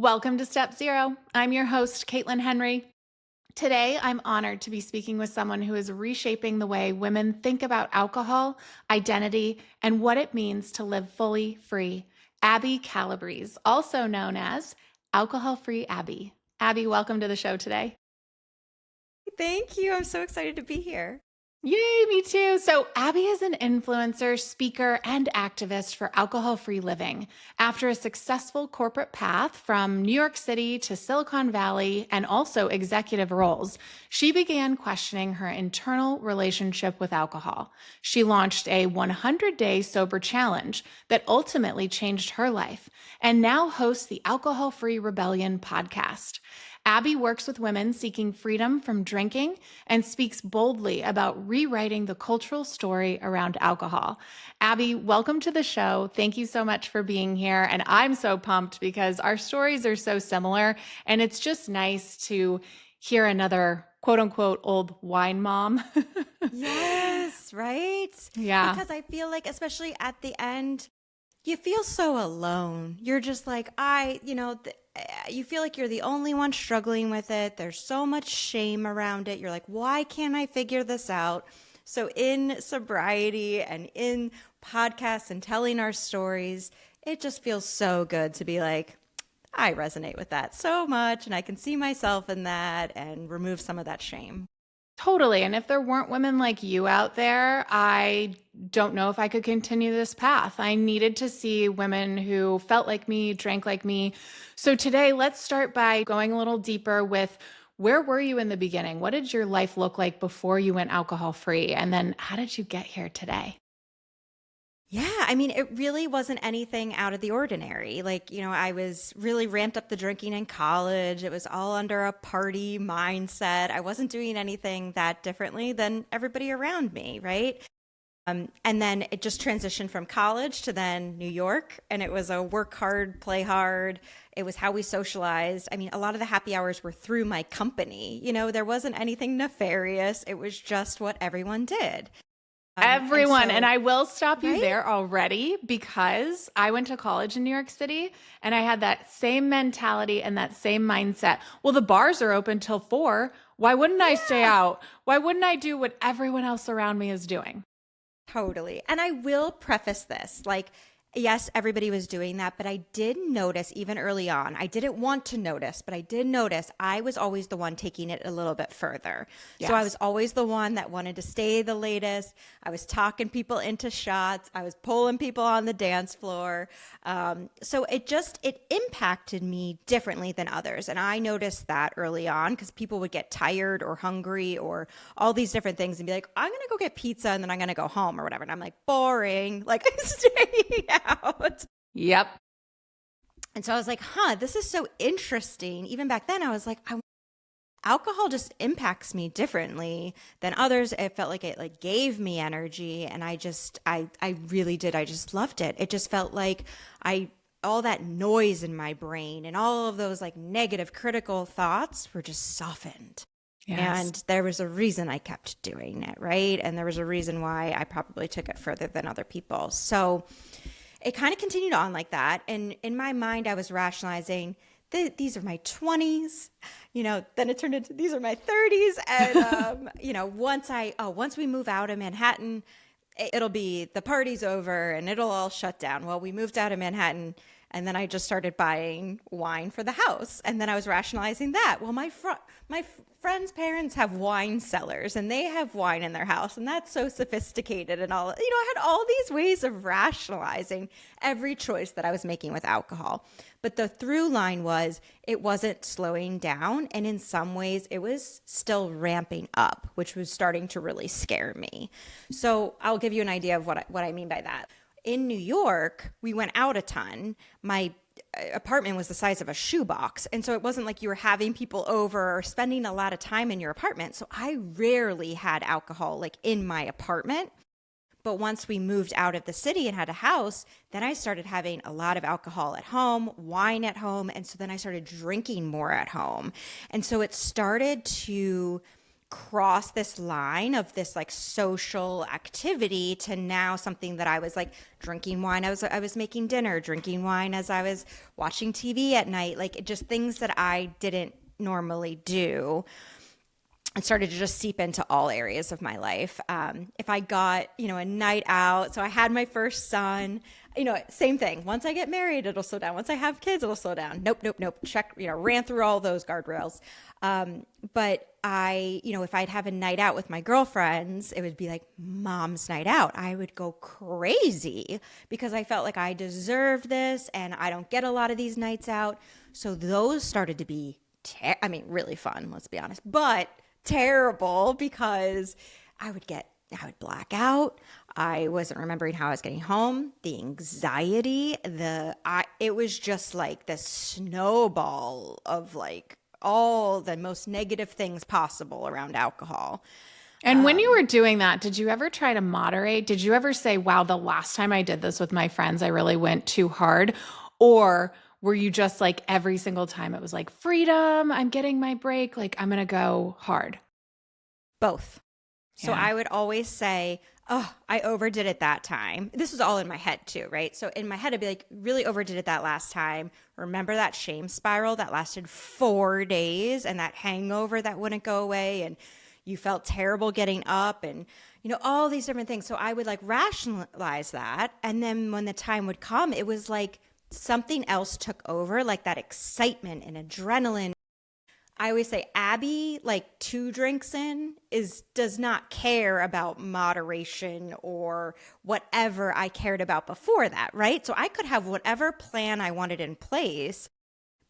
Welcome to Step Zero. I'm your host, Caitlin Henry. Today, I'm honored to be speaking with someone who is reshaping the way women think about alcohol, identity, and what it means to live fully free. Abby Calabrese, also known as Alcohol Free Abby. Abby, welcome to the show today. Thank you. I'm so excited to be here. Yay, me too. So, Abby is an influencer, speaker, and activist for alcohol-free living. After a successful corporate path from New York City to Silicon Valley and also executive roles, she began questioning her internal relationship with alcohol. She launched a 100-day sober challenge that ultimately changed her life and now hosts the Alcohol-Free Rebellion podcast. Abby works with women seeking freedom from drinking and speaks boldly about rewriting the cultural story around alcohol. Abby, welcome to the show. Thank you so much for being here. And I'm so pumped because our stories are so similar. And it's just nice to hear another quote unquote old wine mom. Yes, right? Yeah. Because I feel like, especially at the end, you feel so alone. You're just like, you feel like you're the only one struggling with it. There's so much shame around it. You're like, why can't I figure this out? So in sobriety and in podcasts and telling our stories, it just feels so good to be like, I resonate with that so much and I can see myself in that and remove some of that shame. Totally. And if there weren't women like you out there, I don't know if I could continue this path. I needed to see women who felt like me, drank like me. So today, let's start by going a little deeper with where were you in the beginning? What did your life look like before you went alcohol free? And then how did you get here today? Yeah, I mean, it really wasn't anything out of the ordinary. I was really ramped up the drinking in college. It was all under a party mindset. I wasn't doing anything that differently than everybody around me, right? And then it just transitioned from college to then New York, and it was a work hard, play hard. It was how we socialized. I mean, a lot of the happy hours were through my company. There wasn't anything nefarious. It was just what everyone did. Everyone. And I will stop you right? there already because I went to college in New York City and I had that same mentality and that same mindset. Well, the bars are open till 4. Why wouldn't I stay out? Why wouldn't I do what everyone else around me is doing? Totally. And I will preface this yes, everybody was doing that, but I did notice even early on, I didn't want to notice, but I did notice I was always the one taking it a little bit further. Yes. So I was always the one that wanted to stay the latest. I was talking people into shots. I was pulling people on the dance floor. So it impacted me differently than others. And I noticed that early on because people would get tired or hungry or all these different things and be like, I'm going to go get pizza and then I'm going to go home or whatever. And I'm like, boring. Like, I'm staying out. Yep. And so I was like, this is so interesting. Even back then, I was like, alcohol just impacts me differently than others. It felt like it gave me energy. And I really did. I just loved it. It just felt like all that noise in my brain and all of those negative critical thoughts were just softened. Yes. And there was a reason I kept doing it, right? And there was a reason why I probably took it further than other people. So it kind of continued on like that. And in my mind, I was rationalizing, these are my 20s, then it turned into these are my 30s. And, once we move out of Manhattan, it'll be the party's over and it'll all shut down. Well, we moved out of Manhattan and then I just started buying wine for the house. And then I was rationalizing that. Well, my friends' parents have wine cellars and they have wine in their house. And that's so sophisticated and all. I had all these ways of rationalizing every choice that I was making with alcohol. But the through line was it wasn't slowing down. And in some ways, it was still ramping up, which was starting to really scare me. So I'll give you an idea of what I mean by that. In New York, we went out a ton. My apartment was the size of a shoebox. And so it wasn't like you were having people over or spending a lot of time in your apartment. So I rarely had alcohol in my apartment. But once we moved out of the city and had a house, then I started having a lot of alcohol at home, wine at home. And so then I started drinking more at home. And so it started to cross this line of this like social activity to now something that I was like drinking wine. I was making dinner, drinking wine as I was watching TV at night, like just things that I didn't normally do. It started to just seep into all areas of my life. If I got, a night out, so I had my first son, same thing. Once I get married, it'll slow down. Once I have kids, it'll slow down. Nope. Check, ran through all those guardrails. But if I'd have a night out with my girlfriends, it would be like mom's night out. I would go crazy because I felt like I deserved this and I don't get a lot of these nights out. So those started to be, really fun, let's be honest, but terrible because I would black out. I wasn't remembering how I was getting home. The anxiety, it was just like this snowball of like all the most negative things possible around alcohol. And when you were doing that, did you ever try to moderate? Did you ever say, wow, the last time I did this with my friends, I really went too hard? Or were you just like every single time it was like freedom, I'm getting my break, like I'm going to go hard? Both. So Yeah. I would always say, oh, I overdid it that time. This is all in my head too, right? So in my head, I'd be like, really overdid it that last time. Remember that shame spiral that lasted 4 days and that hangover that wouldn't go away and you felt terrible getting up and, all these different things. So I would like rationalize that. And then when the time would come, it was like something else took over, like that excitement and adrenaline. I always say Abby, like 2 drinks in, does not care about moderation or whatever I cared about before that, right? So I could have whatever plan I wanted in place,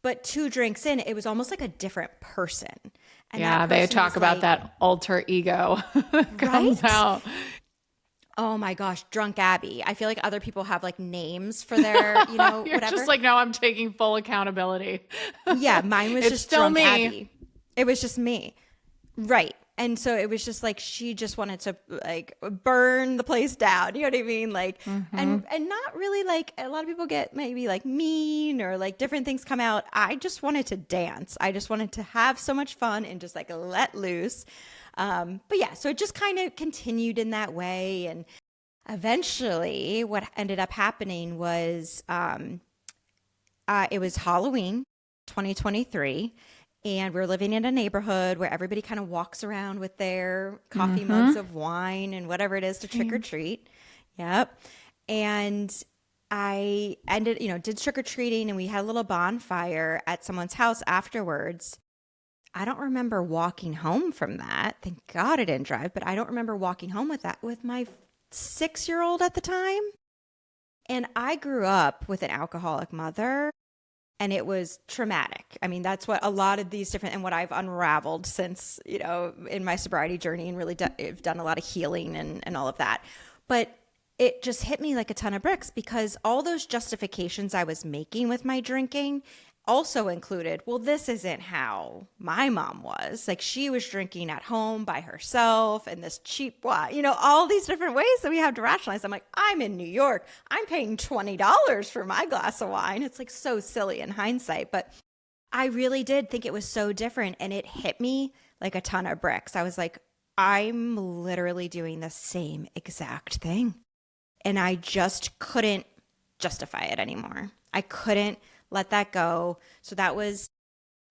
but 2 drinks in, it was almost like a different person. And yeah, they talk about that alter ego comes right? out. Oh my gosh, drunk Abby. I feel like other people have like names for their, You're whatever. just like, no, I'm taking full accountability. Yeah, mine was It's just still drunk me. Abby. It was just me. Right. And so it was just like she just wanted to like burn the place down. You know what I mean? Like and not really like a lot of people get maybe like mean or like different things come out. I just wanted to dance. I just wanted to have so much fun and just like let loose. But yeah, so it just kind of continued in that way. And eventually what ended up happening was it was Halloween 2023. And we're living in a neighborhood where everybody kind of walks around with their coffee mugs of wine and whatever it is to trick or treat. Yep. And I did trick or treating and we had a little bonfire at someone's house afterwards. I don't remember walking home from that. Thank God I didn't drive, but I don't remember walking home with that with my 6-year-old at the time. And I grew up with an alcoholic mother. And it was traumatic. I mean, that's what a lot of these different, and what I've unraveled since, in my sobriety journey and really I've done a lot of healing and all of that. But it just hit me like a ton of bricks because all those justifications I was making with my drinking also included, well, this isn't how my mom was. Like she was drinking at home by herself and this cheap wine, all these different ways that we have to rationalize. I'm like, I'm in New York. I'm paying $20 for my glass of wine. It's like so silly in hindsight, but I really did think it was so different and it hit me like a ton of bricks. I was like, I'm literally doing the same exact thing. And I just couldn't justify it anymore. I couldn't let that go. So that was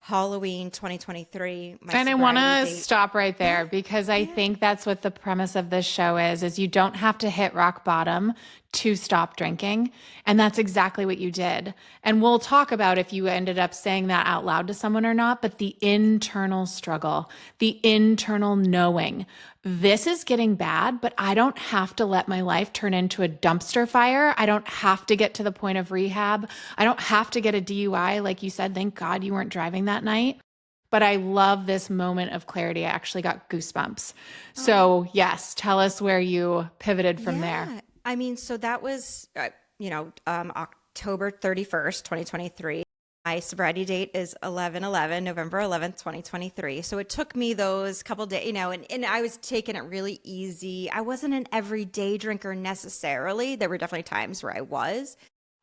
Halloween 2023. And I want to stop right there because I think that's what the premise of this show is you don't have to hit rock bottom to stop drinking. And that's exactly what you did. And we'll talk about if you ended up saying that out loud to someone or not, but the internal struggle, the internal knowing, this is getting bad, but I don't have to let my life turn into a dumpster fire. I don't have to get to the point of rehab. I don't have to get a DUI. Like you said, thank God you weren't driving that night. But I love this moment of clarity. I actually got goosebumps. So yes, tell us where you pivoted from there. I mean, so that was, October 31st, 2023. My sobriety date is November 11th, 2023. So it took me those couple days, and I was taking it really easy. I wasn't an everyday drinker necessarily. There were definitely times where I was,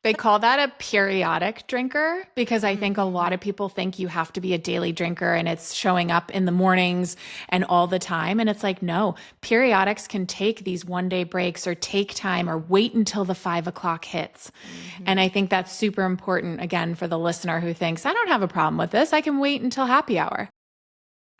They call that a periodic drinker because I think a Mm-hmm. lot of people think you have to be a daily drinker and it's showing up in the mornings and all the time. And it's like, no, periodics can take these 1 day breaks or take time or wait until the 5 o'clock hits. And Mm-hmm. I think that's super important, again, for the listener who thinks, I don't have a problem with this. I can wait until happy hour.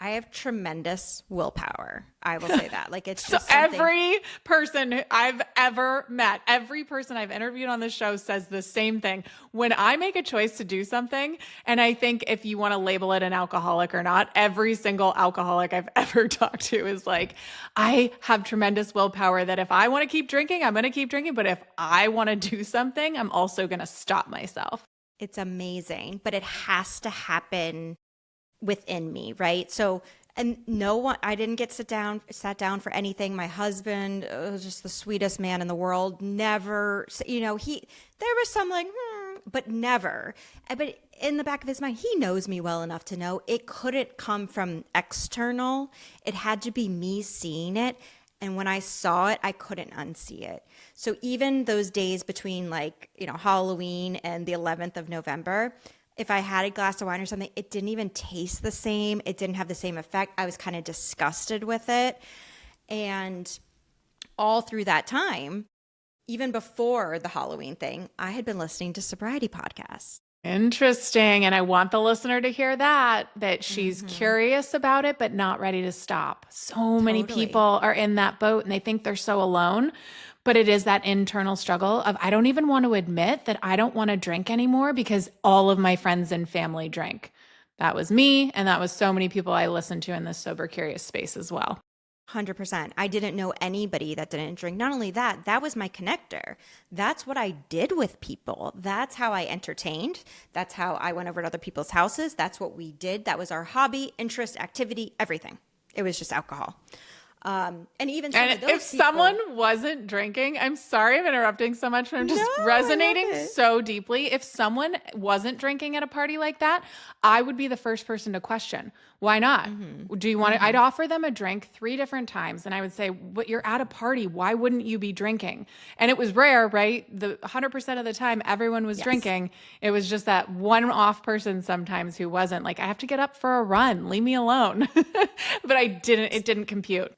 I have tremendous willpower. I will say that. Like it's So just something. every person I've ever met, every person I've interviewed on the show says the same thing. When I make a choice to do something, and I think if you want to label it an alcoholic or not, every single alcoholic I've ever talked to is like, I have tremendous willpower that if I want to keep drinking, I'm going to keep drinking. But if I want to do something, I'm also going to stop myself. It's amazing, but it has to happen within me, right? So, and no one, I didn't get sat down for anything. My husband was just the sweetest man in the world. Never, there was some like, but never. But in the back of his mind, he knows me well enough to know it couldn't come from external. It had to be me seeing it. And when I saw it, I couldn't unsee it. So even those days between Halloween and the 11th of November, if I had a glass of wine or something, it didn't even taste the same. It didn't have the same effect. I was kind of disgusted with it. And all through that time, even before the Halloween thing, I had been listening to sobriety podcasts. Interesting. And I want the listener to hear that she's curious about it, but not ready to stop. So many Totally. people are in that boat and they think they're so alone. But it is that internal struggle of, I don't even want to admit that I don't want to drink anymore because all of my friends and family drink. That was me. And that was so many people I listened to in this sober curious space as well. 100%. I didn't know anybody that didn't drink. Not only that, that was my connector. That's what I did with people. That's how I entertained. That's how I went over to other people's houses. That's what we did. That was our hobby, interest, activity, everything. It was just alcohol. And even some And of those if people, someone wasn't drinking, I'm sorry I'm interrupting so much, but I'm just No, I resonating love it. so deeply. If someone wasn't drinking at a party like that, I would be the first person to question. Why not? Do you want to? I'd offer them a drink 3 different times and I would say, but you're at a party. Why wouldn't you be drinking? And it was rare, right? The 100% of the time everyone was drinking. It was just that one off person sometimes who wasn't. Like, I have to get up for a run. Leave me alone. But it didn't compute.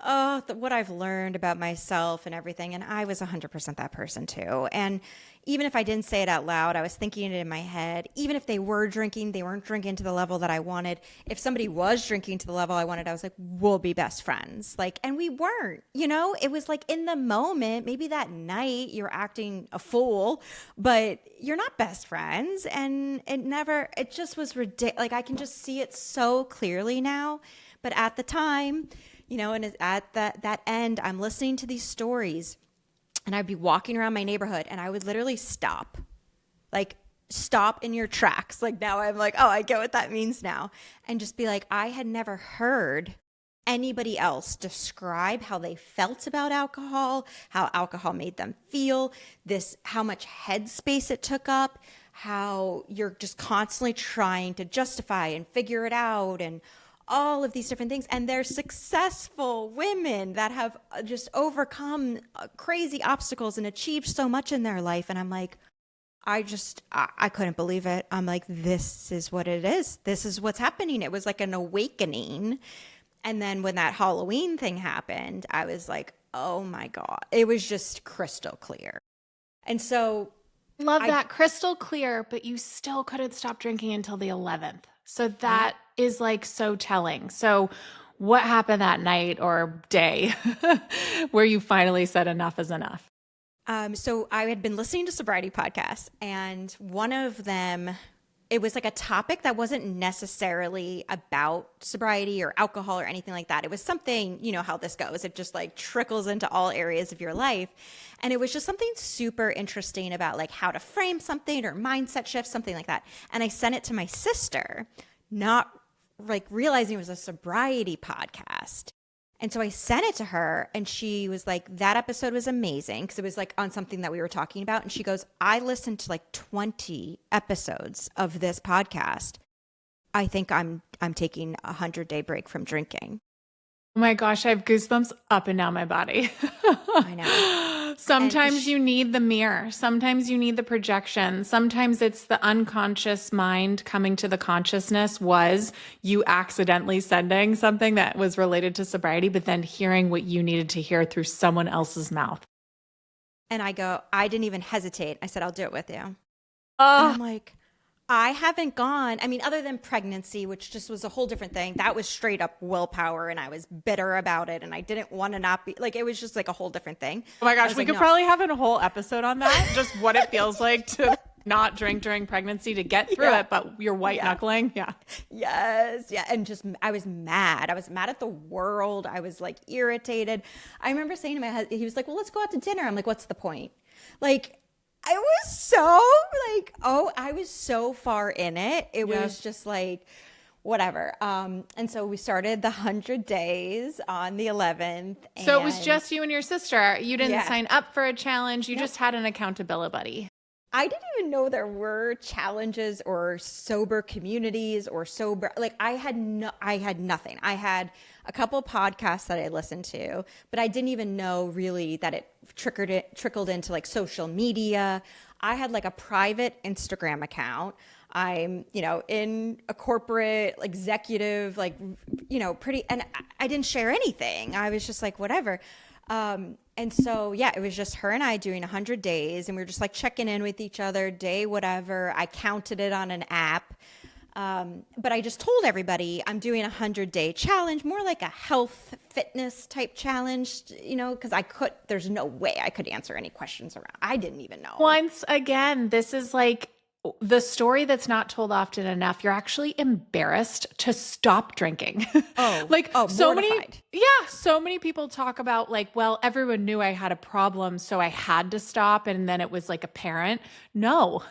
What I've learned about myself and everything. And I was 100% that person too. And even if I didn't say it out loud, I was thinking it in my head. Even if they were drinking, they weren't drinking to the level that I wanted. If somebody was drinking to the level I wanted, I was like, we'll be best friends. And we weren't, it was like in the moment, maybe that night you're acting a fool, but you're not best friends. And it just was ridiculous. Like I can just see it so clearly now. But at the time, and at that end, I'm listening to these stories and I'd be walking around my neighborhood and I would literally stop in your tracks. Like now I'm like, oh, I get what that means now. And just be like, I had never heard anybody else describe how they felt about alcohol, how alcohol made them feel, how much headspace it took up, how you're just constantly trying to justify and figure it out and all of these different things. And they're successful women that have just overcome crazy obstacles and achieved so much in their life. And I'm like, I couldn't believe it. I'm like, this is what it is. This is what's happening. It was like an awakening. And then when that Halloween thing happened, I was like, oh my God, it was just crystal clear. And so Love that, crystal clear, but you still couldn't stop drinking until the 11th. So that is like so telling. So what happened that night or day where you finally said enough is enough? So I had been listening to sobriety podcasts, and one of them, it was like a topic that wasn't necessarily about sobriety or alcohol or anything like that. It was something, how this goes. It just like trickles into all areas of your life. And it was just something super interesting about like how to frame something or mindset shift, something like that. And I sent it to my sister, not like realizing it was a sobriety podcast. And so I sent it to her and she was like, that episode was amazing because it was like on something that we were talking about. And she goes, I listened to like 20 episodes of this podcast. I think I'm taking a 100-day break from drinking. Oh my gosh, I have goosebumps up and down my body. I know. Sometimes you need the mirror. Sometimes you need the projection. Sometimes it's the unconscious mind coming to the consciousness was you accidentally sending something that was related to sobriety, but then hearing what you needed to hear through someone else's mouth. And I didn't even hesitate. I said, I'll do it with you. And Oh, I'm like, I haven't gone. I mean, other than pregnancy, which just was a whole different thing. That was straight up willpower, and I was bitter about it, and I didn't want to not be like. It was just like a whole different thing. oh my gosh, we like, could no. probably have a whole episode on that. Just what it feels like to not drink during pregnancy to get through it, but you're white knuckling. Yeah. Yes. Yeah. And just, I was mad. I was mad at the world. I was like irritated. I remember saying to my husband, he was like, well, let's go out to dinner. I'm like, what's the point? Like, I was so like, I was so far in it. It was just like, whatever. And so we started the 100 days on the 11th. So it was just you and your sister. You didn't sign up for a challenge. You Nope. just had an accountability buddy. I didn't even know there were challenges or sober communities or sober, like I had nothing. I had a couple podcasts that I listened to, but I didn't even know really that it trickled into like social media. I had like a private Instagram account. I'm, in a corporate executive, like, pretty, and I didn't share anything. I was just like, whatever. And so, it was just her and I doing 100 days, and we were just like checking in with each other, day, whatever. I counted it on an app. But I just told everybody I'm doing a 100-day challenge, more like a health fitness type challenge, because there's no way I could answer any questions around. I didn't even know. Once again, this is like the story that's not told often enough. You're actually embarrassed to stop drinking. So many people talk about like, well, everyone knew I had a problem, so I had to stop. And then it was like apparent. No,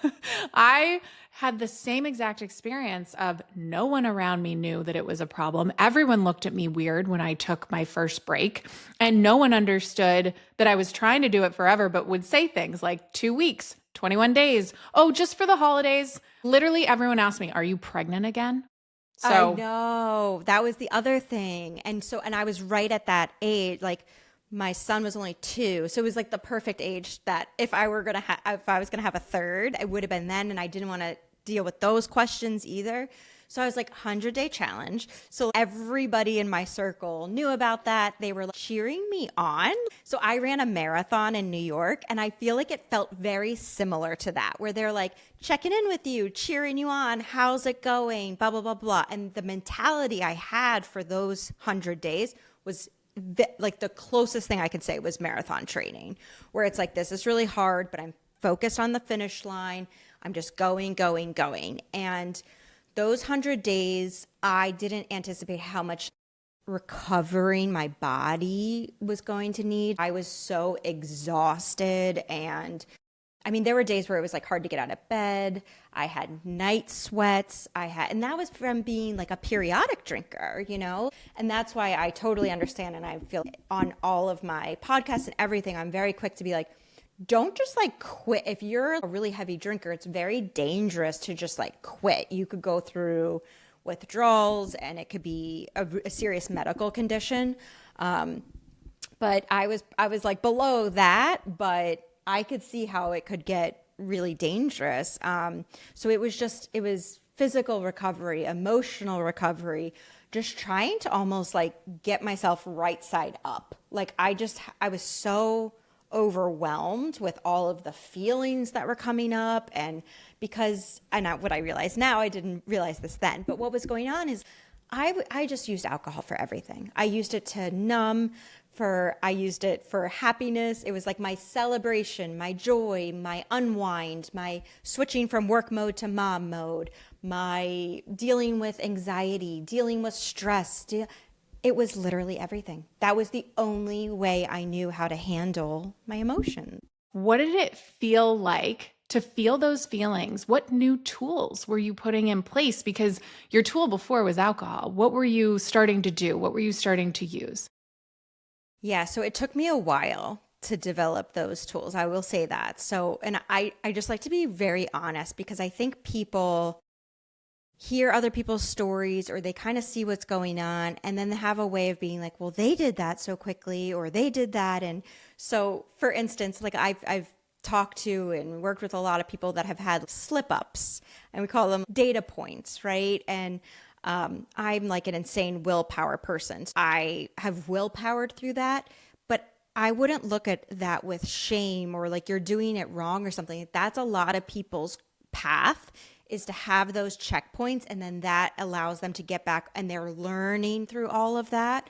I had the same exact experience of no one around me knew that it was a problem. Everyone looked at me weird when I took my first break, and no one understood that I was trying to do it forever, but would say things like 2 weeks, 21 days. Oh, just for the holidays. Literally everyone asked me, are you pregnant again? So I know that was the other thing. And I was right at that age, like my son was only 2. So it was like the perfect age that if I was going to have a third, it would have been then. And I didn't want to deal with those questions either. So I was like 100-day challenge. So everybody in my circle knew about that. They were like cheering me on. So I ran a marathon in New York, and I feel like it felt very similar to that, where they're like checking in with you, cheering you on. How's it going? Blah, blah, blah, blah. And the mentality I had for those 100 days was like the closest thing I could say was marathon training, where it's like, this is really hard, but I'm focused on the finish line. I'm just going, going, going. And those 100 days, I didn't anticipate how much recovering my body was going to need. I was so exhausted, and I mean, there were days where it was like hard to get out of bed. I had night sweats. And that was from being like a periodic drinker, and that's why I totally understand. And I feel on all of my podcasts and everything, I'm very quick to be like, don't just like quit. If you're a really heavy drinker, it's very dangerous to just like quit. You could go through withdrawals, and it could be a serious medical condition. But I was like below that, but I could see how it could get really dangerous. So it was physical recovery, emotional recovery, just trying to almost like get myself right side up. Like I was so overwhelmed with all of the feelings that were coming up. And what I realize now, I didn't realize this then, but what was going on is I just used alcohol for everything. I used it to numb. I used it for happiness. It was like my celebration, my joy, my unwind, my switching from work mode to mom mode, my dealing with anxiety, dealing with stress. It was literally everything. That was the only way I knew how to handle my emotions. What did it feel like to feel those feelings? What new tools were you putting in place? Because your tool before was alcohol. What were you starting to do? What were you starting to use? Yeah, so it took me a while to develop those tools. I will say that. So, and I just like to be very honest, because I think people hear other people's stories, or they kind of see what's going on, and then they have a way of being like, well, they did that so quickly, or they did that. And so, for instance, like I've talked to and worked with a lot of people that have had slip ups, and we call them data points, right? And I'm like an insane willpower person. I have willpowered through that, but I wouldn't look at that with shame or like you're doing it wrong or something. That's a lot of people's path, is to have those checkpoints, and then that allows them to get back, and they're learning through all of that.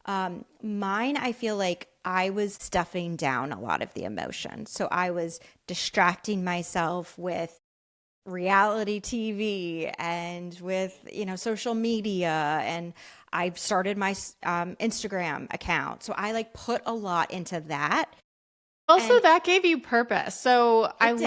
Mine, I feel like I was stuffing down a lot of the emotion. So I was distracting myself with reality TV and with, social media. And I started my Instagram account. So I like put a lot into that. Also, And that gave you purpose. So I it did.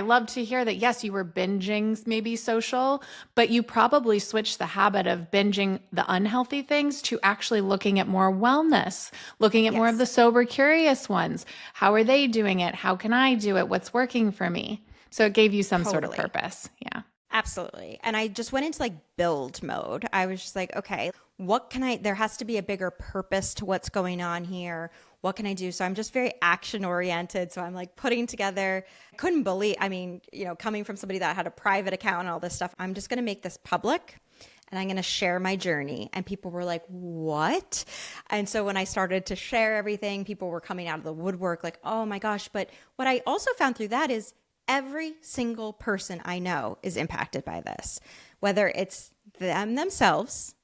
loved to hear that, yes, you were binging maybe social, but you probably switched the habit of binging the unhealthy things to actually looking at more wellness, looking at more of the Yes, sober, curious ones. How are they doing it? How can I do it? What's working for me? So it gave you some sort of totally. purpose. Yeah. Absolutely. And I just went into like build mode. I was just like, okay, there has to be a bigger purpose to what's going on here. What can I do? So I'm just very action oriented. So I'm like putting together, I couldn't believe, coming from somebody that had a private account and all this stuff, I'm just going to make this public and I'm going to share my journey. And people were like, what? And so when I started to share everything, people were coming out of the woodwork like, oh my gosh. But what I also found through that is every single person I know is impacted by this, whether it's themselves,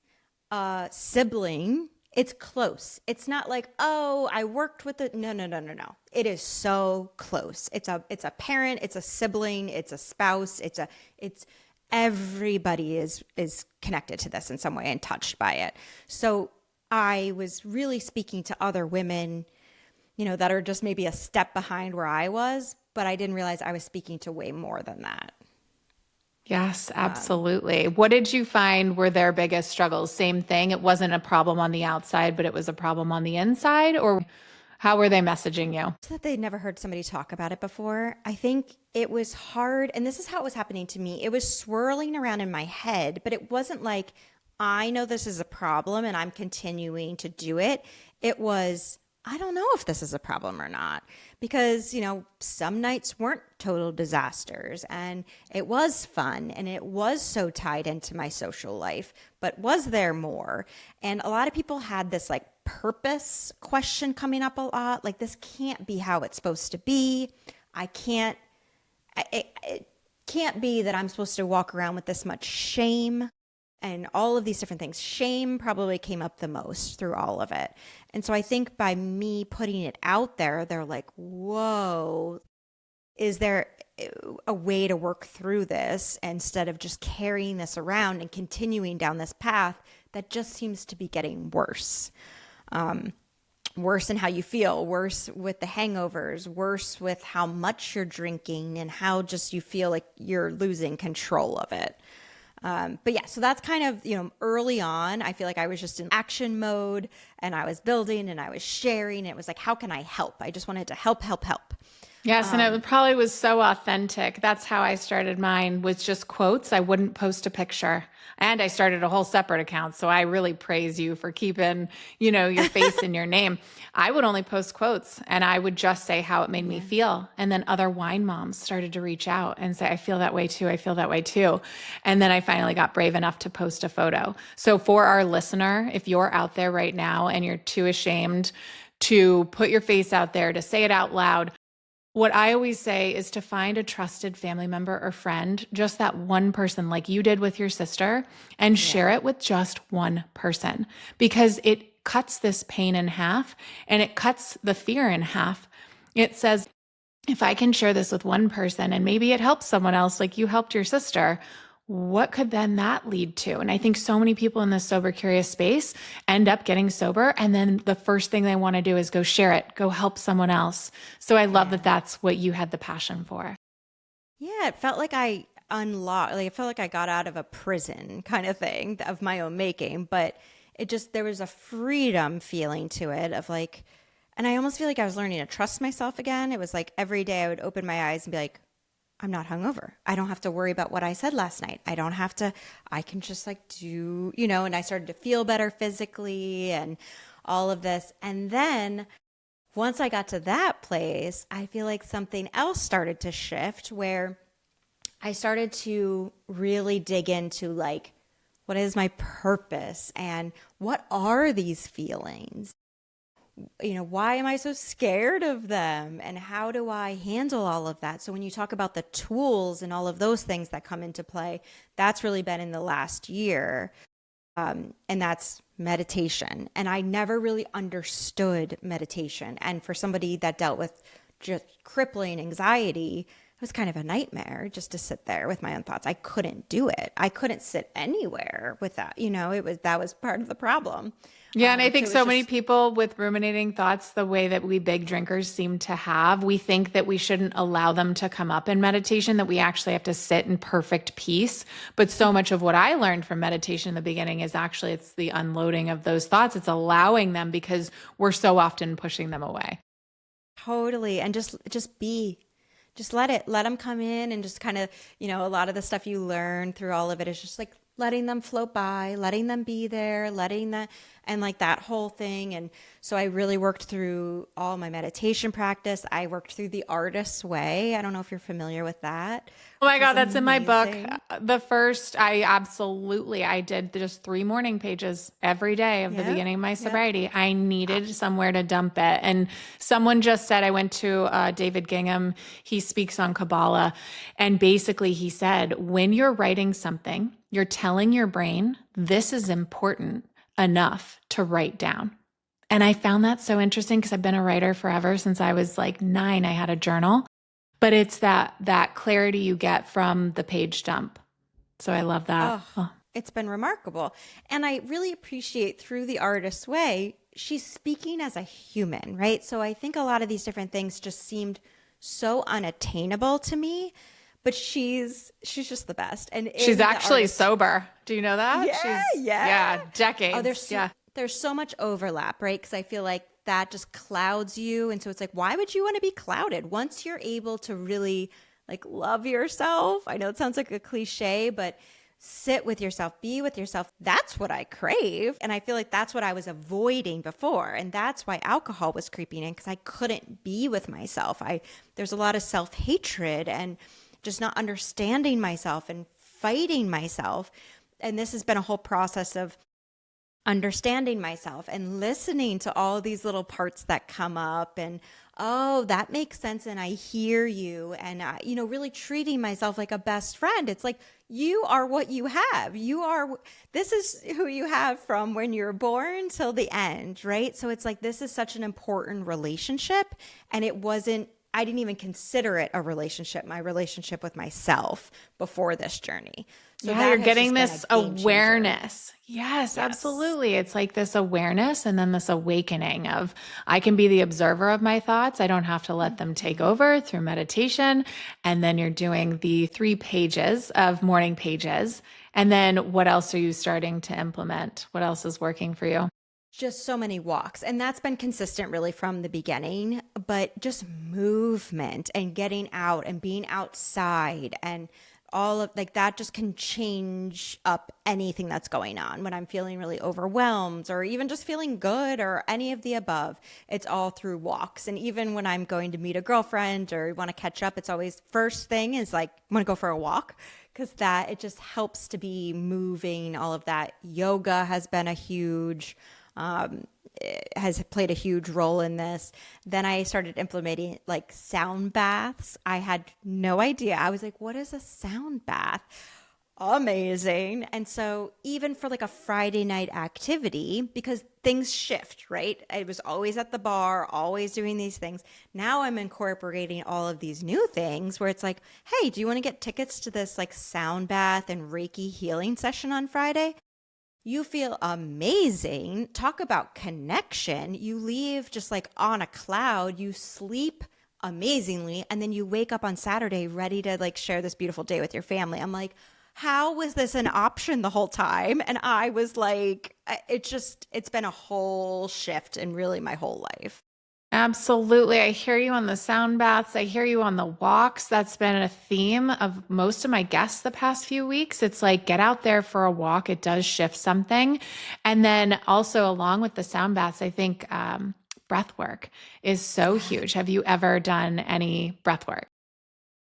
a sibling. It's close. It's not like, oh, I worked with it. No, no, no, no, no. It is so close. It's a parent, it's a sibling, it's a spouse, it's everybody is connected to this in some way and touched by it. So I was really speaking to other women, that are just maybe a step behind where I was, but I didn't realize I was speaking to way more than that. Yes, absolutely. What did you find were their biggest struggles? Same thing. It wasn't a problem on the outside, but it was a problem on the inside, or how were they messaging you? So that they'd never heard somebody talk about it before. I think it was hard, and this is how it was happening to me. It was swirling around in my head, but it wasn't like, I know this is a problem and I'm continuing to do it. It was, I don't know if this is a problem or not, because, some nights weren't total disasters and it was fun and it was so tied into my social life, but was there more? And a lot of people had this like purpose question coming up a lot. Like, this can't be how it's supposed to be. It can't be that I'm supposed to walk around with this much shame and all of these different things. Shame probably came up the most through all of it. And so I think by me putting it out there, they're like, whoa, is there a way to work through this instead of just carrying this around and continuing down this path that just seems to be getting worse? Worse in how you feel, worse with the hangovers, worse with how much you're drinking and how just you feel like you're losing control of it. But yeah, so that's kind of, early on, I feel like I was just in action mode and I was building and I was sharing. It was like, how can I help? I just wanted to help, help, help. Yes, and it probably was so authentic. That's how I started mine, was just quotes. I wouldn't post a picture. And I started a whole separate account. So I really praise you for keeping, your face and your name. I would only post quotes and I would just say how it made me feel. And then other wine moms started to reach out and say, I feel that way too. I feel that way too. And then I finally got brave enough to post a photo. So for our listener, if you're out there right now and you're too ashamed to put your face out there, to say it out loud, what I always say is to find a trusted family member or friend, just that one person like you did with your sister, and share it with just one person, because it cuts this pain in half and it cuts the fear in half. It says, if I can share this with one person and maybe it helps someone else like you helped your sister, what could then that lead to? And I think so many people in this sober curious space end up getting sober, and then the first thing they want to do is go share it, go help someone else. So I love that that's what you had the passion for. Yeah, it felt like I unlocked, like it felt like I got out of a prison kind of thing of my own making, but there was a freedom feeling to it of like, and I almost feel like I was learning to trust myself again. It was like every day I would open my eyes and be like, I'm not hungover. I don't have to worry about what I said last night. I can just like do, and I started to feel better physically and all of this. And then once I got to that place, I feel like something else started to shift where I started to really dig into like, what is my purpose and what are these feelings? Why am I so scared of them? And how do I handle all of that? So when you talk about the tools and all of those things that come into play, that's really been in the last year. And that's meditation. And I never really understood meditation. And for somebody that dealt with just crippling anxiety, it was kind of a nightmare just to sit there with my own thoughts. I couldn't do it. I couldn't sit anywhere with that. That was part of the problem. Yeah, and I So think it was so many just, people with ruminating thoughts, the way that we big drinkers seem to have, we think that we shouldn't allow them to come up in meditation, that we actually have to sit in perfect peace. But so much of what I learned from meditation in the beginning is actually it's the unloading of those thoughts. It's allowing them because we're so often pushing them away. totally. And just let them come in and just kind of, a lot of the stuff you learn through all of it is just like letting them float by, letting them be there, and like that whole thing. And so I really worked through all my meditation practice. I worked through the artist's way. I don't know if you're familiar with that, Oh my which God, is that's in my book. amazing. I did just 3 morning pages every day of the Yep. beginning of my Yep. sobriety. I needed somewhere to dump it. And someone just said, I went to David Gingham. He speaks on Kabbalah. And basically he said, when you're writing something, you're telling your brain, this is important enough to write down. And I found that so interesting because I've been a writer forever. Since I was like 9, I had a journal. But it's that clarity you get from the page dump. So I love that. Oh, Oh. it's been remarkable. And I really appreciate through the artist's way, she's speaking as a human, right? So I think a lot of these different things just seemed so unattainable to me, but she's just the best. And She's in the actually artist, sober. Do you know that? yeah, Yeah, yeah. Oh, decades. Yeah. there's so much overlap, right? Because I feel like that just clouds you, and so it's like, why would you want to be clouded once you're able to really like love yourself? I know it sounds like a cliche, but sit with yourself, be with yourself. That's what I crave, and I feel like that's what I was avoiding before, and that's why alcohol was creeping in because I couldn't be with myself. There's a lot of self-hatred and just not understanding myself and fighting myself. And this has been a whole process of understanding myself and listening to all these little parts that come up and, oh, that makes sense. And I hear you. And, really treating myself like a best friend. It's like, you are what you have. This is who you have from when you're born till the end, right? So it's like, this is such an important relationship. And I didn't even consider it a relationship, my relationship with myself before this journey. So Yeah, that you're has getting just this been a game changer. awareness. Yes, Yes. absolutely. It's like this awareness and then this awakening of I can be the observer of my thoughts. I don't have to let them take over through meditation. And then you're doing the 3 pages of morning pages. And then what else are you starting to implement? What else is working for you? Just so many walks. And that's been consistent really from the beginning, but just movement and getting out and being outside and all of like that just can change up anything that's going on when I'm feeling really overwhelmed or even just feeling good or any of the above. It's all through walks. And even when I'm going to meet a girlfriend or want to catch up, it's always first thing is like, I want to go for a walk because that it just helps to be moving. All of that. Yoga has been a huge has played a huge role in this. Then I started implementing like sound baths. I had no idea. I was like, what is a sound bath? Amazing. And so even for like a Friday night activity, because things shift, right? I was always at the bar, always doing these things. Now I'm incorporating all of these new things where it's like, hey, do you want to get tickets to this like sound bath and Reiki healing session on Friday? You feel amazing. Talk about connection. You leave just like on a cloud. You sleep amazingly. And then you wake up on Saturday ready to like share this beautiful day with your family. I'm like, how was this an option the whole time? And I was like, it's been a whole shift in really my whole life. Absolutely. I hear you on the sound baths. I hear you on the walks. That's been a theme of most of my guests the past few weeks. It's like, get out there for a walk. It does shift something. And then also, along with the sound baths, I think breath work is so huge. Have you ever done any breath work?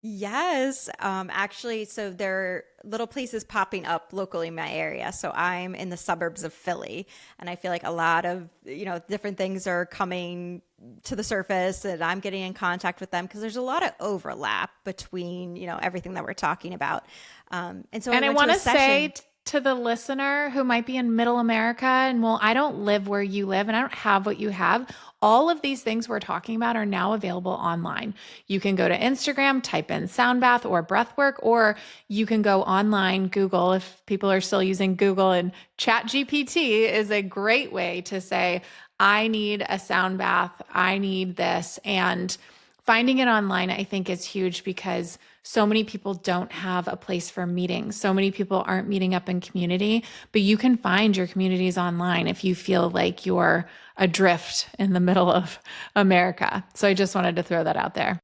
Yes, actually, so there are little places popping up locally in my area. So I'm in the suburbs of Philly, and I feel like a lot of, different things are coming to the surface, and I'm getting in contact with them because there's a lot of overlap between, everything that we're talking about. And so I And I went to want a to say session. to the listener who might be in middle America, and well, I don't live where you live and I don't have what you have. All of these things we're talking about are now available online. You can go to Instagram, type in sound bath or breath work, or you can go online, Google, if people are still using Google, and Chat GPT is a great way to say, I need a sound bath, I need this. And finding it online, I think, is huge because so many people don't have a place for meetings. So many people aren't meeting up in community, but you can find your communities online if you feel like you're adrift in the middle of America. So I just wanted to throw that out there.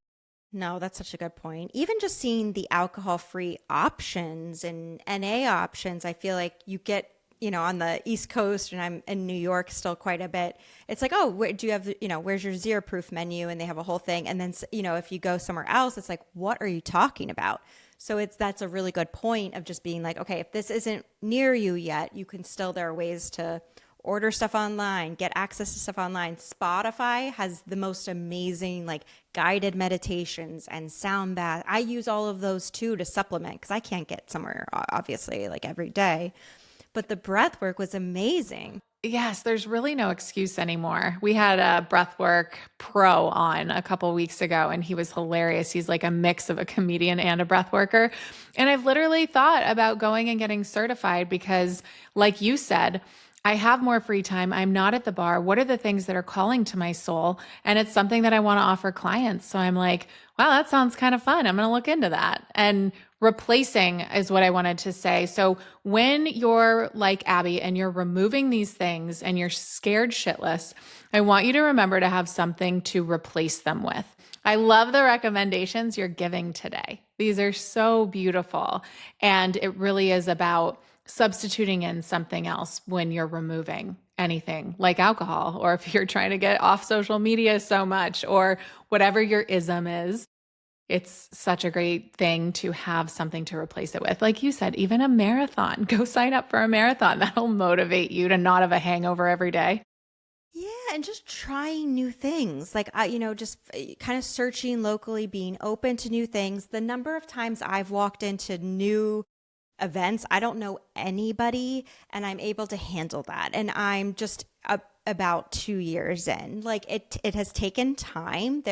No, that's such a good point. Even just seeing the alcohol-free options and NA options, I feel like you get, on the East Coast, and I'm in New York still quite a bit. It's like, oh, where do you have, where's your zero proof menu? And they have a whole thing. And then, if you go somewhere else, it's like, what are you talking about? So that's a really good point of just being like, okay, if this isn't near you yet, there are ways to order stuff online, get access to stuff online. Spotify has the most amazing like guided meditations and sound bath. I use all of those too to supplement because I can't get somewhere obviously like every day. But the breath work was amazing. Yes, there's really no excuse anymore. We had a breathwork pro on a couple weeks ago, and he was hilarious. He's like a mix of a comedian and a breathworker. And I've literally thought about going and getting certified because, like you said, I have more free time. I'm not at the bar. What are the things that are calling to my soul? And it's something that I want to offer clients. So I'm like, wow, that sounds kind of fun. I'm going to look into that. And replacing is what I wanted to say. So when you're like Abby and you're removing these things and you're scared shitless, I want you to remember to have something to replace them with. I love the recommendations you're giving today. These are so beautiful. And it really is about substituting in something else when you're removing anything like alcohol, or if you're trying to get off social media so much, or whatever your ism is. It's such a great thing to have something to replace it with. Like you said, even a marathon. Go sign up for a marathon. That'll motivate you to not have a hangover every day. Yeah, and just trying new things. Like, just kind of searching locally, being open to new things. The number of times I've walked into new events, I don't know anybody, and I'm able to handle that. And I'm just about 2 years in. Like it has taken time.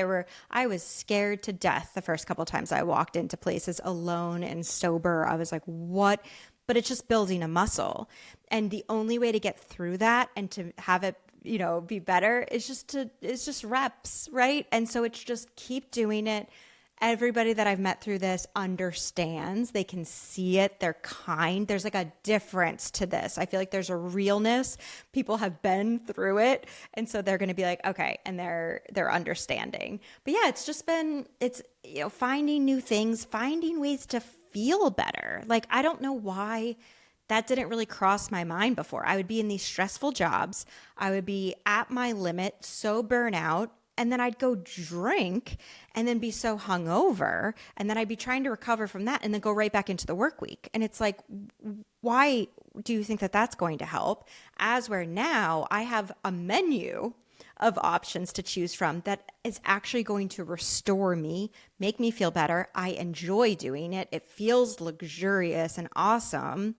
I was scared to death the first couple of times I walked into places alone and sober. I was like, what? But it's just building a muscle. And the only way to get through that and to have it, be better is it's just reps, right? And so it's just keep doing it. Everybody that I've met through this understands. They can see it. They're kind. There's like a difference to this. I feel like there's a realness. People have been through it. And so they're going to be like, okay. And they're understanding. But yeah, it's finding new things, finding ways to feel better. Like, I don't know why that didn't really cross my mind before. I would be in these stressful jobs. I would be at my limit, so burnout. And then I'd go drink and then be so hungover. And then I'd be trying to recover from that and then go right back into the work week. And it's like, why do you think that that's going to help? As where now I have a menu of options to choose from that is actually going to restore me, make me feel better. I enjoy doing it. It feels luxurious and awesome.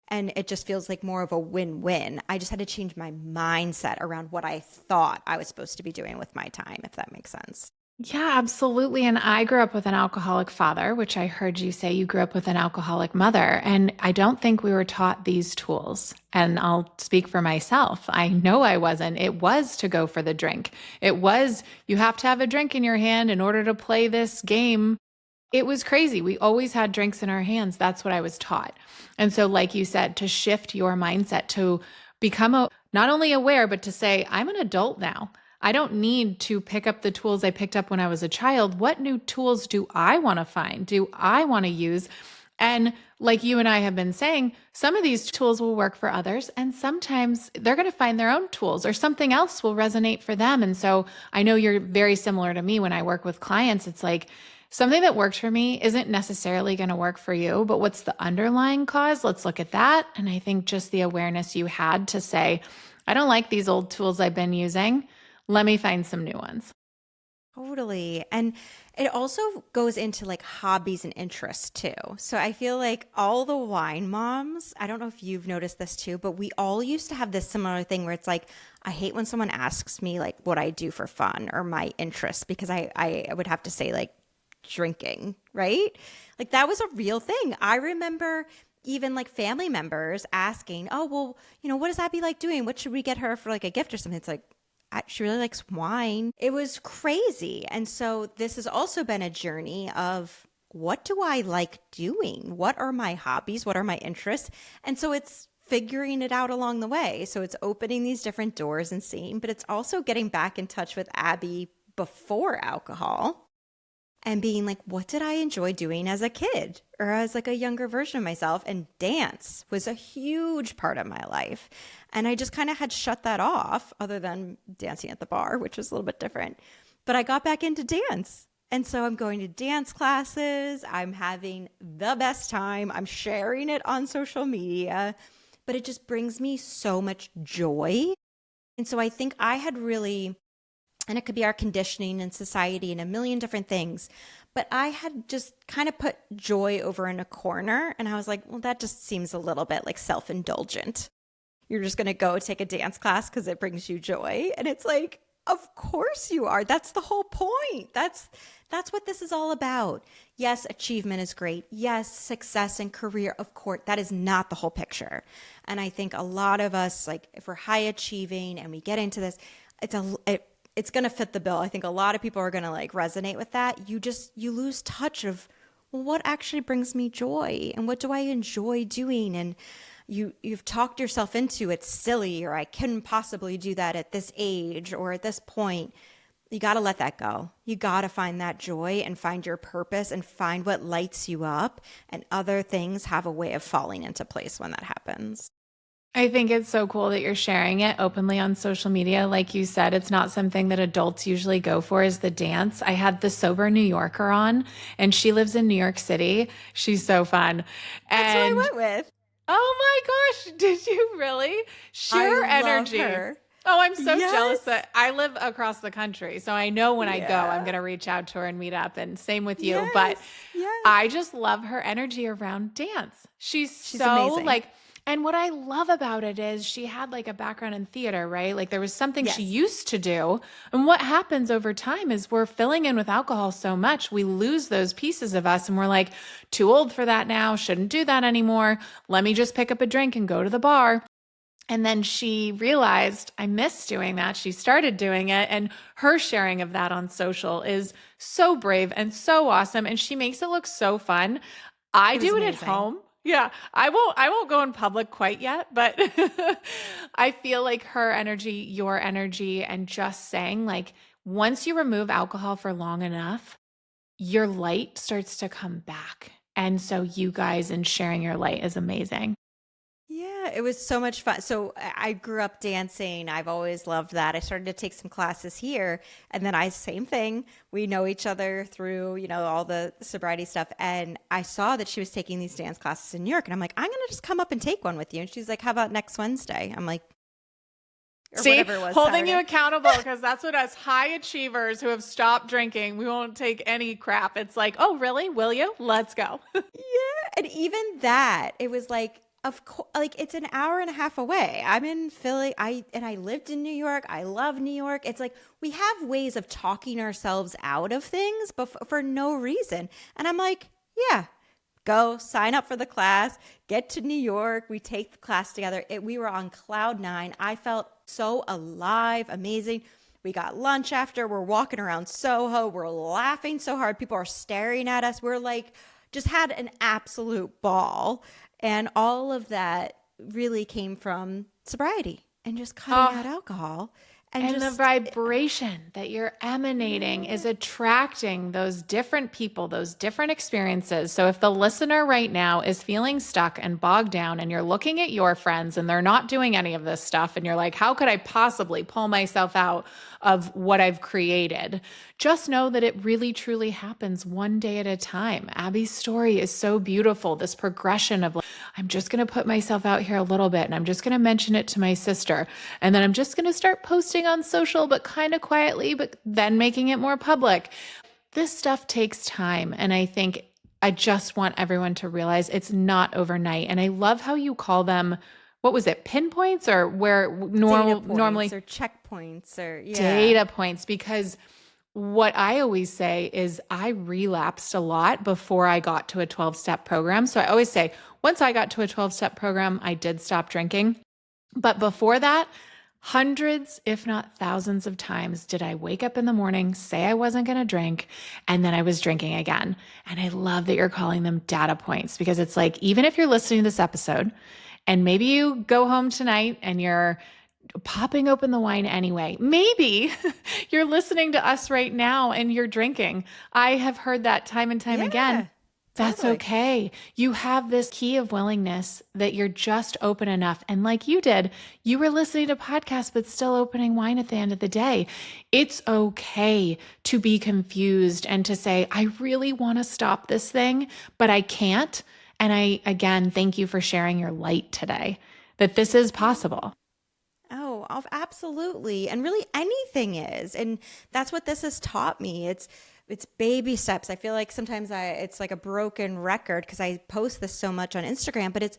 And it just feels like more of a win-win. I just had to change my mindset around what I thought I was supposed to be doing with my time, if that makes sense. Yeah, absolutely. And I grew up with an alcoholic father, which I heard you say you grew up with an alcoholic mother. And I don't think we were taught these tools. And I'll speak for myself. I know I wasn't. It was to go for the drink. It was, you have to have a drink in your hand in order to play this game. It was crazy. We always had drinks in our hands. That's what I was taught. And so, like you said, to shift your mindset, to become not only aware, but to say, I'm an adult now. I don't need to pick up the tools I picked up when I was a child. What new tools do I want to find? Do I want to use? And like you and I have been saying, some of these tools will work for others, and sometimes they're going to find their own tools or something else will resonate for them. And so I know you're very similar to me when I work with clients. It's like something that works for me isn't necessarily going to work for you, but what's the underlying cause? Let's look at that. And I think just the awareness you had to say, I don't like these old tools I've been using. Let me find some new ones. Totally. And it also goes into like hobbies and interests too. So I feel like all the wine moms, I don't know if you've noticed this too, but we all used to have this similar thing where it's like, I hate when someone asks me like what I do for fun or my interests, because I would have to say like drinking, right? Like that was a real thing. I remember even like family members asking, oh, well, what does Abby like doing? What should we get her for like a gift or something? It's like, she really likes wine. It was crazy. And so this has also been a journey of what do I like doing? What are my hobbies? What are my interests? And so it's figuring it out along the way. So it's opening these different doors and seeing, but it's also getting back in touch with Abby before alcohol and being like, what did I enjoy doing as a kid or as like a younger version of myself? And dance was a huge part of my life. And I just kind of had shut that off other than dancing at the bar, which was a little bit different. But I got back into dance. And so I'm going to dance classes. I'm having the best time. I'm sharing it on social media, but it just brings me so much joy. And so I think I had really, and it could be our conditioning in society and a million different things, but I had just kind of put joy over in a corner. And I was like, well, that just seems a little bit like self-indulgent. You're just going to go take a dance class because it brings you joy. And it's like, of course you are. That's the whole point. That's what this is all about. Yes, achievement is great. Yes, success and career, of course. That is not the whole picture. And I think a lot of us, like if we're high achieving and we get into this, it's going to fit the bill. I think a lot of people are going to like resonate with that. You lose touch of, well, what actually brings me joy and what do I enjoy doing? And you've talked yourself into it's silly or I couldn't possibly do that at this age or at this point. You got to let that go. You got to find that joy and find your purpose and find what lights you up, and other things have a way of falling into place when that happens. I think it's so cool that you're sharing it openly on social media. Like you said, it's not something that adults usually go for, is the dance. I had the Sober New Yorker on, and she lives in New York City. She's so fun. That's And who I went with. oh my gosh, did you really? Sheer I love energy. her. Oh, I'm so Yes. jealous that I live across the country. So I know when I go, Yeah. I'm going to reach out to her and meet up. And same with you. Yes. But Yes. I just love her energy around dance. She's so amazing. like, and what I love about it is she had like a background in theater, right? Like there was something she Yes. used to do. And what happens over time is we're filling in with alcohol so much, we lose those pieces of us and we're like, too old for that now, shouldn't do that anymore. Let me just pick up a drink and go to the bar. And then she realized, I miss doing that. She started doing it, and her sharing of that on social is so brave and so awesome. And she makes it look so fun. I It was do it at amazing. home. Yeah, I won't go in public quite yet, but I feel like her energy, your energy, and just saying like once you remove alcohol for long enough, your light starts to come back. And so you guys and sharing your light is amazing. Yeah, it was so much fun. So I grew up dancing. I've always loved that. I started to take some classes here, and then same thing. We know each other through, all the sobriety stuff. And I saw that she was taking these dance classes in New York, and I'm like, I'm gonna just come up and take one with you. And she's like, how about next Wednesday? I'm like, or See, whatever it was, holding you Saturday. accountable, because that's what us high achievers who have stopped drinking, we won't take any crap. It's like, oh, really? Will you? Let's go. Yeah, and even that, it was like, of course, like it's an hour and a half away. I'm in Philly. I lived in New York. I love New York. It's like we have ways of talking ourselves out of things, but for no reason. And I'm like, yeah, go sign up for the class, get to New York. We take the class together. We were on cloud nine. I felt so alive, amazing. We got lunch after. We're walking around Soho. We're laughing so hard. People are staring at us. We're like, just had an absolute ball. And all of that really came from sobriety and just cutting out alcohol. And the just vibration that you're emanating is attracting those different people, those different experiences. So if the listener right now is feeling stuck and bogged down and you're looking at your friends and they're not doing any of this stuff and you're like, how could I possibly pull myself out of what I've created? Just know that it really truly happens one day at a time. Abby's story is so beautiful. This progression of like, I'm just going to put myself out here a little bit and I'm just going to mention it to my sister. And then I'm just going to start posting on social, but kind of quietly, but then making it more public. This stuff takes time. And I think I just want everyone to realize it's not overnight. And I love how you call them, what was it, pinpoints or where normally or checkpoints or data points, because what I always say is I relapsed a lot before I got to a 12-step program. So I always say, once I got to a 12-step program, I did stop drinking. But before that, hundreds, if not thousands of times did I wake up in the morning, say I wasn't going to drink, and then I was drinking again. And I love that you're calling them data points, because it's like, even if you're listening to this episode and maybe you go home tonight and you're popping open the wine anyway. Maybe you're listening to us right now and you're drinking. I have heard that time and time again. That's totally okay. You have this key of willingness that you're just open enough. And like you did, you were listening to podcasts, but still opening wine at the end of the day. It's okay to be confused and to say, I really want to stop this thing, but I can't. And again, thank you for sharing your light today, that this is possible. Oh, absolutely. And really anything is. And that's what this has taught me. It's baby steps. I feel like sometimes it's like a broken record because I post this so much on Instagram, but it's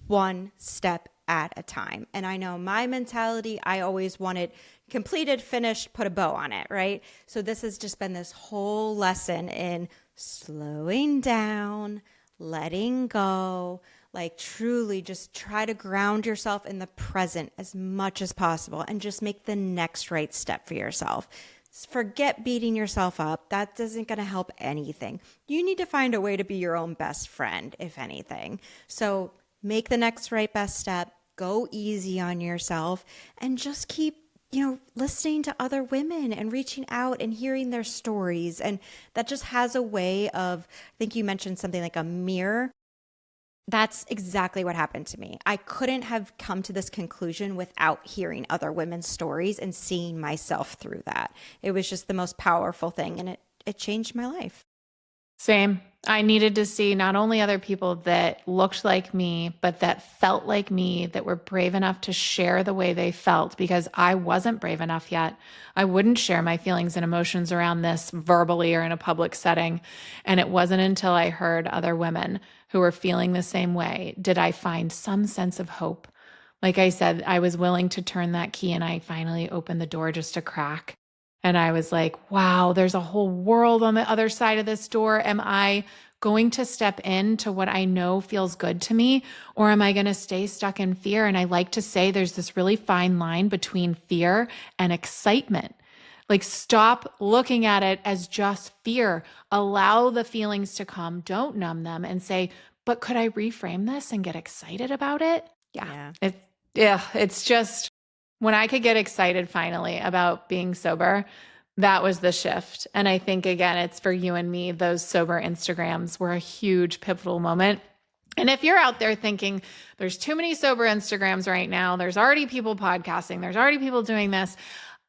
one step at a time. And I know my mentality, I always want it completed, finished, put a bow on it, right? So this has just been this whole lesson in slowing down, letting go, like truly just try to ground yourself in the present as much as possible and just make the next right step for yourself. Forget beating yourself up. That isn't going to help anything. You need to find a way to be your own best friend, if anything. So make the next right best step, go easy on yourself, and just keep listening to other women and reaching out and hearing their stories. And that just has a way of, I think you mentioned something like a mirror. That's exactly what happened to me. I couldn't have come to this conclusion without hearing other women's stories and seeing myself through that. It was just the most powerful thing, and it changed my life. Same. I needed to see not only other people that looked like me, but that felt like me, that were brave enough to share the way they felt, because I wasn't brave enough yet. I wouldn't share my feelings and emotions around this verbally or in a public setting. And it wasn't until I heard other women who were feeling the same way did I find some sense of hope. Like I said, I was willing to turn that key, and I finally opened the door just a crack. And I was like, wow, there's a whole world on the other side of this door. Am I going to step into what I know feels good to me, or am I going to stay stuck in fear? And I like to say there's this really fine line between fear and excitement. Like, stop looking at it as just fear. Allow the feelings to come. Don't numb them, and say, but could I reframe this and get excited about it? It's just, when I could get excited finally about being sober, that was the shift. And I think, again, it's for you and me, those sober Instagrams were a huge pivotal moment. And if you're out there thinking there's too many sober Instagrams right now, there's already people podcasting, there's already people doing this,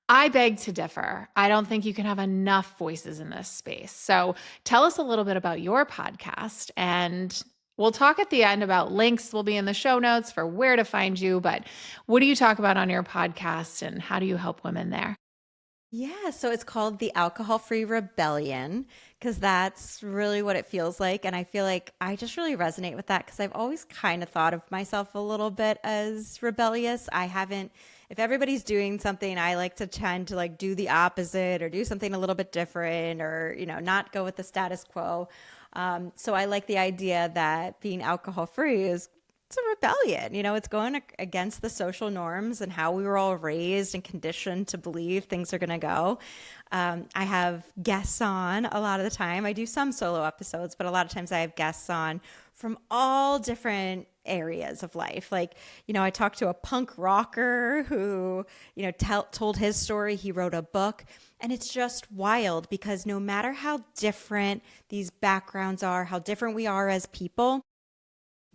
I beg to differ. I don't think you can have enough voices in this space. So tell us a little bit about your podcast, and we'll talk at the end about links. Will be in the show notes for where to find you. But what do you talk about on your podcast, and how do you help women there? Yeah, so it's called the Alcohol-Free Rebellion, because that's really what it feels like. And I feel like I just really resonate with that, because I've always kind of thought of myself a little bit as rebellious. If everybody's doing something, I like to tend to like do the opposite or do something a little bit different, or, not go with the status quo. So I like the idea that being alcohol-free it's a rebellion. It's going against the social norms and how we were all raised and conditioned to believe things are going to go. I have guests on a lot of the time. I do some solo episodes, but a lot of times I have guests on from all different areas of life. Like, I talked to a punk rocker who, told his story. He wrote a book, and it's just wild because no matter how different these backgrounds are, how different we are as people,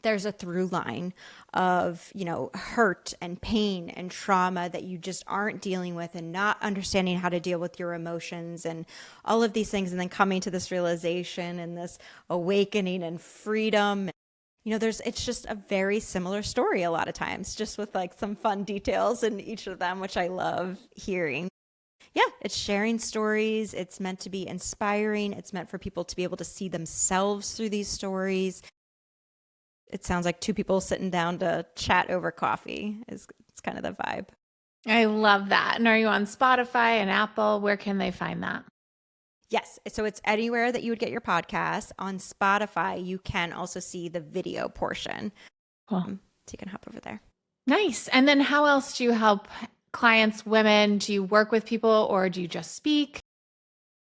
there's a through line of, hurt and pain and trauma that you just aren't dealing with and not understanding how to deal with your emotions and all of these things. And then coming to this realization and this awakening and freedom. It's just a very similar story a lot of times, just with like some fun details in each of them, which I love hearing. Yeah, it's sharing stories. It's meant to be inspiring. It's meant for people to be able to see themselves through these stories. It sounds like two people sitting down to chat over coffee it's kind of the vibe. I love that. And are you on Spotify and Apple? Where can they find that? Yes. So it's anywhere that you would get your podcast. On Spotify, you can also see the video portion. Cool. So you can hop over there. Nice. And then how else do you help clients, women? Do you work with people or do you just speak?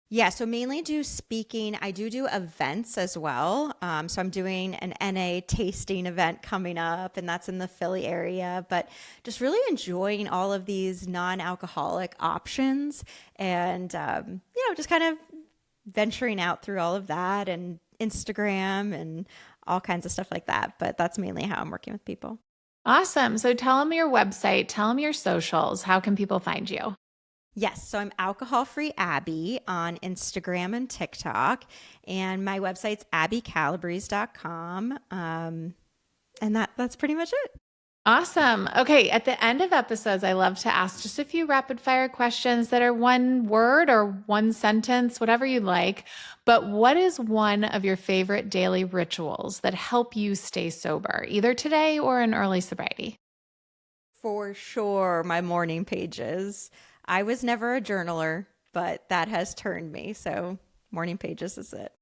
Yeah, so mainly do speaking. I do events as well. So I'm doing an NA tasting event coming up, and that's in the Philly area. But just really enjoying all of these non-alcoholic options, and just kind of venturing out through all of that, and Instagram, and all kinds of stuff like that. But that's mainly how I'm working with people. Awesome. So tell them your website, tell them your socials. How can people find you? Yes, so I'm Alcohol Free Abby on Instagram and TikTok, and my website's abbycalabrese.com, and that's pretty much it. Awesome. Okay, at the end of episodes, I love to ask just a few rapid fire questions that are one word or one sentence, whatever you like. But what is one of your favorite daily rituals that help you stay sober, either today or in early sobriety? For sure, my morning pages. I was never a journaler, but that has turned me. So morning pages is it.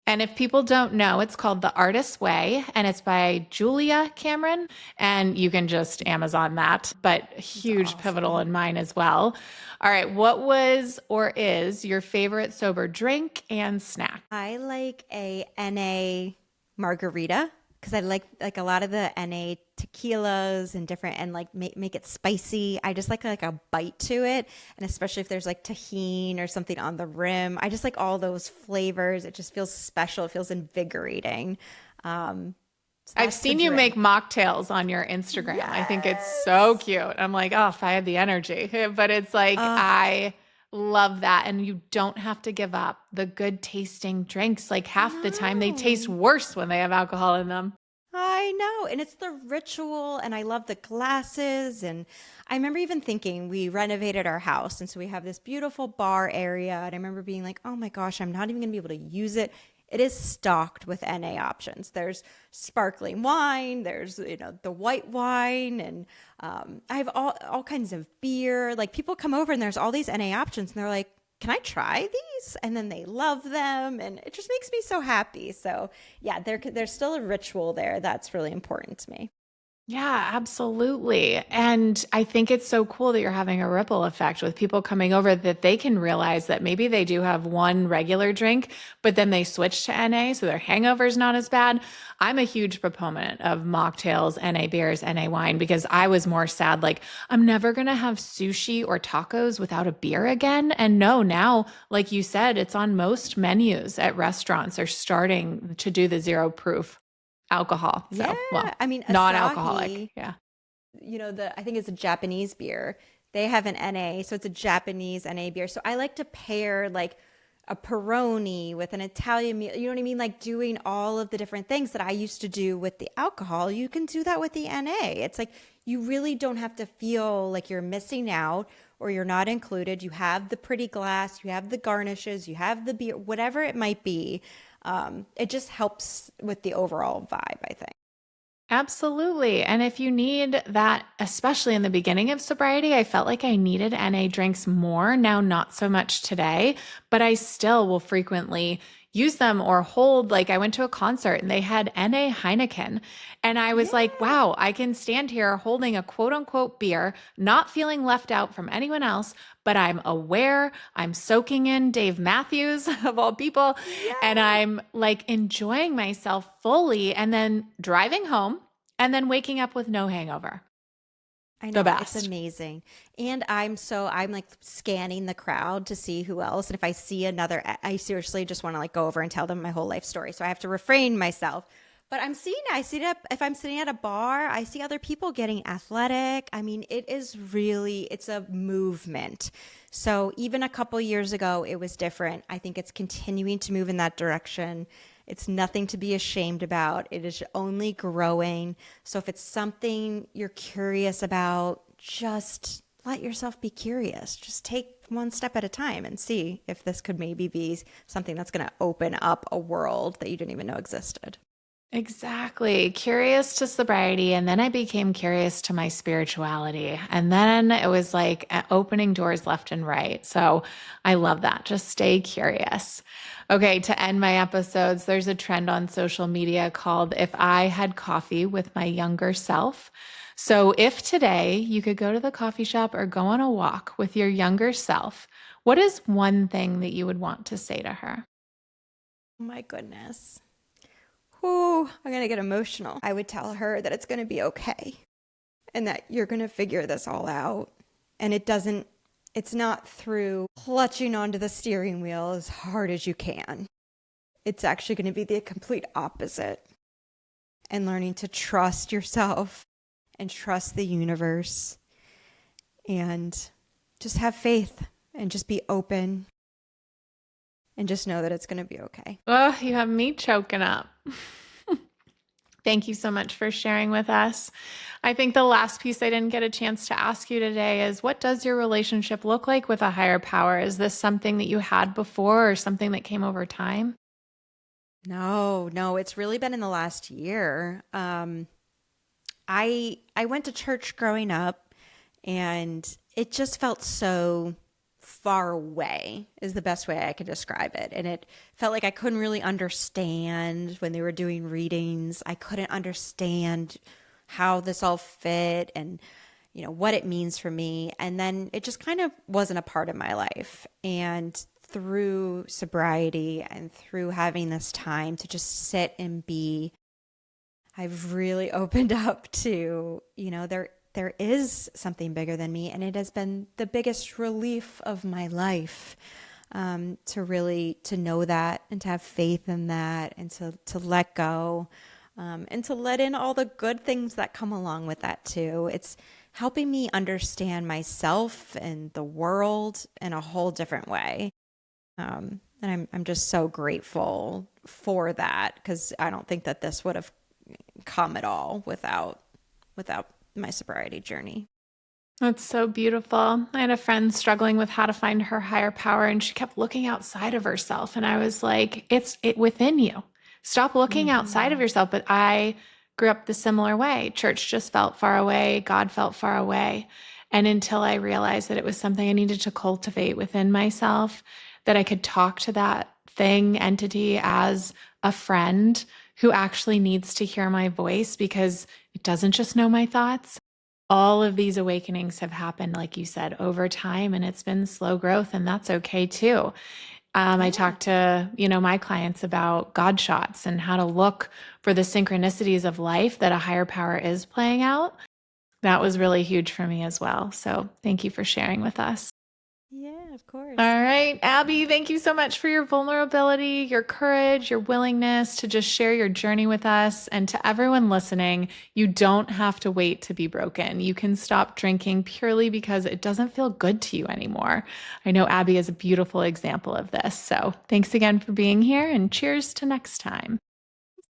And if people don't know, it's called The Artist's Way, and it's by Julia Cameron. And you can just Amazon that, but huge awesome. Pivotal in mine as well. All right. What was or is your favorite sober drink and snack? I like a NA margarita because I like a lot of the NA tequilas and different, and like make it spicy. I just like a bite to it, and especially if there's like tahini or something on the rim. I just like all those flavors. It just feels special. It feels invigorating. I've seen you make mocktails on your Instagram. Yes. I think it's so cute. I'm like, oh, if I had the energy. But it's like, I love that. And you don't have to give up the good tasting drinks. Like half the time they taste worse when they have alcohol in them. I know. And it's the ritual. And I love the glasses. And I remember even thinking we renovated our house. And so we have this beautiful bar area. And I remember being like, oh my gosh, I'm not even going to be able to use it. It is stocked with NA options. There's sparkling wine, there's the white wine, and I have all kinds of beer. Like people come over and there's all these NA options, and they're like, "Can I try these?" And then they love them, and it just makes me so happy. So yeah, there's still a ritual there that's really important to me. Yeah, absolutely. And I think it's so cool that you're having a ripple effect with people coming over that they can realize that maybe they do have one regular drink, but then they switch to NA, so their hangover is not as bad. I'm a huge proponent of mocktails, NA beers, NA wine, because I was more sad, like, I'm never going to have sushi or tacos without a beer again. And no, now, like you said, it's on most menus at restaurants are starting to do the 0 proof alcohol. So, Yeah, well, I mean, non-alcoholic. Yeah. I think it's a Japanese beer. They have an NA, so it's a Japanese NA beer. So I like to pair like a Peroni with an Italian meal. You know what I mean? Like doing all of the different things that I used to do with the alcohol. You can do that with the NA. It's like you really don't have to feel like you're missing out or you're not included. You have the pretty glass, you have the garnishes, you have the beer, whatever it might be. It just helps with the overall vibe, I think. Absolutely. And if you need that, especially in the beginning of sobriety, I felt like I needed NA drinks more. Now, not so much today, but I still will frequently use them or hold. Like I went to a concert and they had NA Heineken. And I was like, wow, I can stand here holding a quote unquote beer, not feeling left out from anyone else, but I'm aware, I'm soaking in Dave Matthews of all people, and I'm like enjoying myself fully. And then driving home, and then waking up with no hangover. I The know, it's best. amazing. And I'm like scanning the crowd to see who else. And if I see another, I seriously just want to like go over and tell them my whole life story. So I have to refrain myself. But I see it if I'm sitting at a bar, I see other people getting athletic. I mean, it's a movement. So even a couple years ago, it was different. I think it's continuing to move in that direction. It's nothing to be ashamed about. It is only growing. So if it's something you're curious about, just let yourself be curious. Just take one step at a time and see if this could maybe be something that's going to open up a world that you didn't even know existed. Exactly. Curious to sobriety. And then I became curious to my spirituality. And then it was like opening doors left and right. So I love that. Just stay curious. Okay. To end my episodes, there's a trend on social media called If I Had Coffee with My Younger Self. So if today you could go to the coffee shop or go on a walk with your younger self, what is one thing that you would want to say to her? Oh my goodness. Ooh, I'm going to get emotional. I would tell her that it's going to be okay and that you're going to figure this all out. And it's not through clutching onto the steering wheel as hard as you can. It's actually going to be the complete opposite. And learning to trust yourself and trust the universe and just have faith and just be open and just know that it's going to be okay. Oh, you have me choking up. Thank you so much for sharing with us. I think the last piece I didn't get a chance to ask you today is, what does your relationship look like with a higher power? Is this something that you had before or something that came over time? No, it's really been in the last year. I went to church growing up, and it just felt so far away is the best way I could describe it. And it felt like I couldn't really understand when they were doing readings. I couldn't understand how this all fit and what it means for me. And then it just kind of wasn't a part of my life. And through sobriety and through having this time to just sit and be, I've really opened up to, there is something bigger than me, and it has been the biggest relief of my life, to know that and to have faith in that and to let go, and to let in all the good things that come along with that too. It's helping me understand myself and the world in a whole different way. And I'm just so grateful for that, because I don't think that this would have come at all without my sobriety journey. That's so beautiful. I had a friend struggling with how to find her higher power, and she kept looking outside of herself. And I was like, it's within you. Stop looking outside of yourself. But I grew up the similar way. Church just felt far away. God felt far away. And until I realized that it was something I needed to cultivate within myself, that I could talk to that thing, entity, as a friend who actually needs to hear my voice because it doesn't just know my thoughts. All of these awakenings have happened, like you said, over time, and it's been slow growth, and that's okay too. I talk to, my clients about God shots and how to look for the synchronicities of life that a higher power is playing out. That was really huge for me as well. So thank you for sharing with us. Yeah, of course. All right, Abby, thank you so much for your vulnerability, your courage, your willingness to just share your journey with us. And to everyone listening, you don't have to wait to be broken. You can stop drinking purely because it doesn't feel good to you anymore. I know Abby is a beautiful example of this. So thanks again for being here, and cheers to next time.